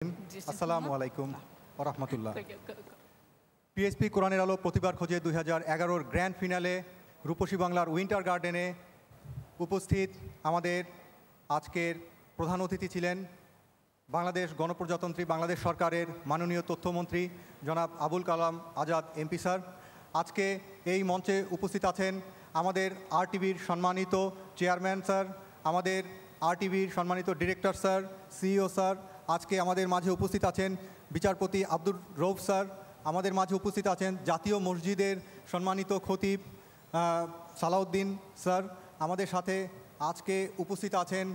আসসালামু আলাইকুম ওয়া রাহমাতুল্লাহ। পিএসপি কোরআনের আলো প্রতিবার খোঁজে 2011 গ্র্যান্ড ফিনালে রূপসী বাংলার উইন্টার গার্ডেনে উপস্থিত আমাদের আজকের প্রধান অতিথি ছিলেন বাংলাদেশ গণপ্রজাতন্ত্রী বাংলাদেশ সরকারের মাননীয় তথ্যমন্ত্রী জনাব আবুল কালাম আজাদ এমপি স্যার। আজকে এই মঞ্চে উপস্থিত আছেন আমাদের আরটিভির সম্মানিত চেয়ারম্যান স্যার, আমাদের আরটিভির সম্মানিত ডিরেক্টর স্যার, সিইও স্যার। আজকে আমাদের মাঝে উপস্থিত আছেন বিচারপতি আব্দুর রউফ স্যার। আমাদের মাঝে উপস্থিত আছেন জাতীয় মসজিদের সম্মানিত খতিব সালাউদ্দিন স্যার। আমাদের সাথে আজকে উপস্থিত আছেন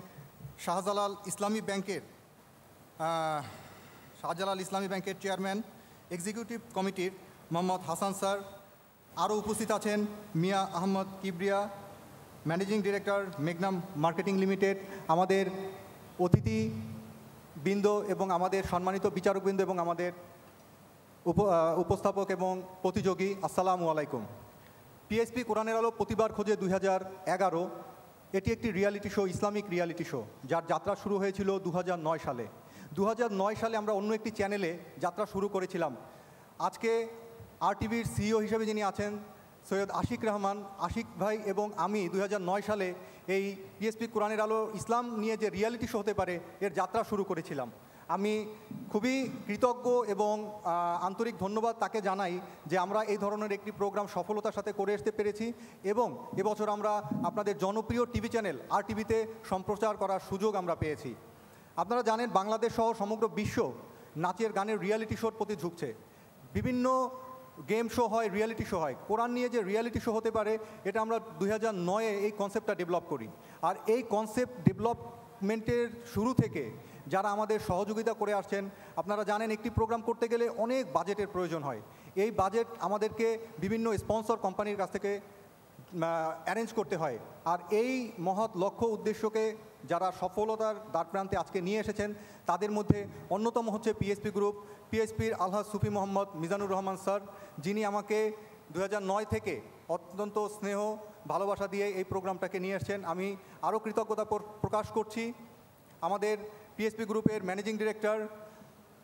শাহজালাল ইসলামী ব্যাংকের চেয়ারম্যান এক্সিকিউটিভ কমিটির মোহাম্মদ হাসান স্যার। আরও উপস্থিত আছেন মিয়া আহমদ কিবরিয়া, ম্যানেজিং ডিরেক্টর মেঘনাম মার্কেটিং লিমিটেড। আমাদের অতিথিবৃন্দ এবং আমাদের সম্মানিত বিচারকবৃন্দ এবং আমাদের উপস্থাপক এবং প্রতিযোগী, আসসালামু আলাইকুম। পিএসপি কোরআনের আলো প্রতিবার খোঁজে 2011 এটি একটি reality show, Islamic reality show, যার যাত্রা শুরু হয়েছিল 2009 সালে। 2009 সালে আমরা অন্য একটি চ্যানেলে যাত্রা শুরু করেছিলাম। আজকে আরটিভির সিইও হিসেবে যিনি আছেন সৈয়দ আশিক রহমান, আশিক ভাই এবং আমি 2009 সালে এই পিএসপি কোরআনের আলো ইসলাম নিয়ে যে রিয়ালিটি শো হতে পারে এর যাত্রা শুরু করেছিলাম। আমি খুবই কৃতজ্ঞ এবং আন্তরিক ধন্যবাদ তাকে জানাই যে আমরা এই ধরনের একটি প্রোগ্রাম সফলতার সাথে করে আসতে পেরেছি এবং এবছর আমরা আপনাদের জনপ্রিয় টিভি চ্যানেল আরটিভিতে সম্প্রচার করার সুযোগ আমরা পেয়েছি। আপনারা জানেন বাংলাদেশ সহ সমগ্র বিশ্ব নাচের গানের রিয়ালিটি শোর প্রতি ঝুঁকছে। বিভিন্ন গেম শো হয়, রিয়ালিটি শো হয়। কোরআন নিয়ে যে রিয়ালিটি শো হতে পারে এটা আমরা 2009-এ এই কনসেপ্টটা ডেভেলপ করি। আর এই কনসেপ্ট ডেভেলপমেন্টের শুরু থেকে যারা আমাদের সহযোগিতা করে আসছেন, আপনারা জানেন একটি প্রোগ্রাম করতে গেলে অনেক বাজেটের প্রয়োজন হয়। এই বাজেট আমাদেরকে বিভিন্ন স্পন্সর কোম্পানির কাছ থেকে অ্যারেঞ্জ করতে হয়। আর এই মহৎ লক্ষ্য উদ্দেশ্যকে যারা সফলতার দ্বারপ্রান্তে আজকে নিয়ে এসেছেন তাদের মধ্যে অন্যতম হচ্ছে পিএসপি গ্রুপ, পিএসপির আলহাজ সুফি মোহাম্মদ মিজানুর রহমান স্যার, যিনি আমাকে 2009 থেকে অত্যন্ত স্নেহ ভালোবাসা দিয়ে এই প্রোগ্রামটাকে নিয়ে এসেছেন। আমি আরও কৃতজ্ঞতা প্রকাশ করছি আমাদের পিএসপি গ্রুপের ম্যানেজিং ডিরেক্টর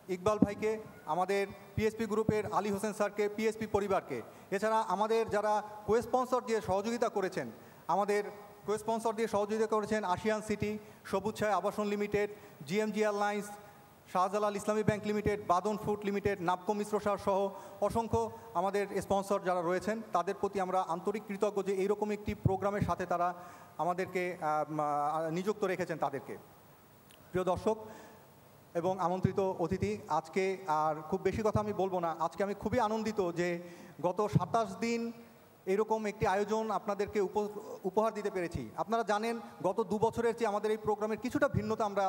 ইকবাল ভাইকে, আমাদের পিএসপি গ্রুপের আলী হোসেন স্যারকে, পিএসপি পরিবারকে। এছাড়া আমাদের যারা কোস্পন্সর দিয়ে সহযোগিতা করেছেন, আশিয়ান সিটি, সবুজ ছায়া আবাসন লিমিটেড, জিএমজি এয়ারলাইন্স, শাহজালাল ইসলামী ব্যাংক লিমিটেড, বাদন ফুড লিমিটেড, নাবকো মিশ্র সার সহ অসংখ্য আমাদের স্পন্সর যারা রয়েছেন তাদের প্রতি আমরা আন্তরিক কৃতজ্ঞ যে এইরকম একটি প্রোগ্রামের সাথে তারা আমাদেরকে নিযুক্ত রেখেছেন তাদেরকে। প্রিয় দর্শক এবং আমন্ত্রিত অতিথি, আজকে আর খুব বেশি কথা আমি বলবো না। আজকে আমি খুবই আনন্দিত যে গত 27 দিন এরকম একটি আয়োজন আপনাদেরকে উপহার দিতে পেরেছি। আপনারা জানেন গত 2 বছরের চেয়ে আমাদের এই প্রোগ্রামের কিছুটা ভিন্নতা আমরা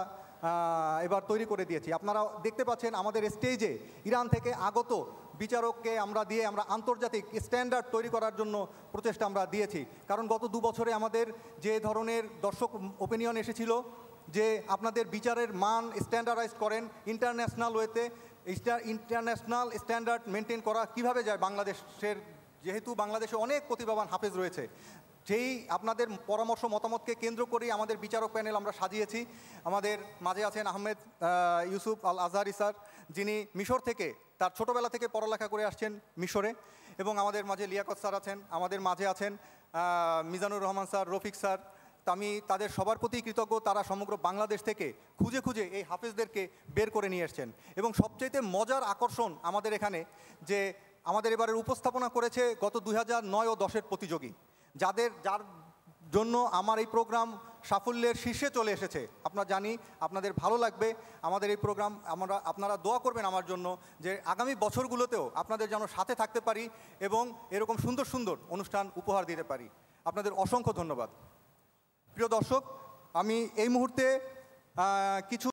এবার তৈরি করে দিয়েছি। আপনারা দেখতে পাচ্ছেন আমাদের স্টেজে ইরান থেকে আগত বিচারককে আমরা দিয়ে আমরা আন্তর্জাতিক স্ট্যান্ডার্ড তৈরি করার জন্য প্রচেষ্টা আমরা দিয়েছি। কারণ গত 2 বছরে আমাদের যে ধরনের দর্শক ওপিনিয়ন এসেছিল যে আপনাদের বিচারের মান স্ট্যান্ডার্ডাইজ করেন ইন্টারন্যাশনাল ওয়েতে, ইন্টারন্যাশনাল স্ট্যান্ডার্ড মেনটেন করা কিভাবে যায় বাংলাদেশের, যেহেতু বাংলাদেশে অনেক প্রতিভাবান হাফেজ রয়েছে, যেই আপনাদের পরামর্শ মতামতকে কেন্দ্র করেই আমাদের বিচারক প্যানেল আমরা সাজিয়েছি। আমাদের মাঝে আছেন আহমেদ ইউসুফ আল আজহারি স্যার, যিনি মিশর থেকে তার ছোটোবেলা থেকে পড়ালেখা করে আসছেন মিশরে, এবং আমাদের মাঝে লিয়াকত স্যার আছেন, আমাদের মাঝে আছেন মিজানুর রহমান স্যার, রফিক স্যার। তা আমি তাদের সবার প্রতি কৃতজ্ঞ, তারা সমগ্র বাংলাদেশ থেকে খুঁজে খুঁজে এই হাফেজদেরকে বের করে নিয়ে এসছেন। এবং সবচাইতে মজার আকর্ষণ আমাদের এখানে যে আমাদের এবারের উপস্থাপনা করেছে গত 2009 ও 10-এর প্রতিযোগী, যার জন্য আমার এই প্রোগ্রাম সাফল্যের শীর্ষে চলে এসেছে। আপনারা জানি আপনাদের ভালো লাগবে আমাদের এই প্রোগ্রাম। আপনারা দোয়া করবেন আমার জন্য যে আগামী বছরগুলোতেও আপনাদের যেন সাথে থাকতে পারি এবং এরকম সুন্দর সুন্দর অনুষ্ঠান উপহার দিতে পারি। আপনাদের অসংখ্য ধন্যবাদ। প্রিয় দর্শক, আমি এই মুহূর্তে কিছু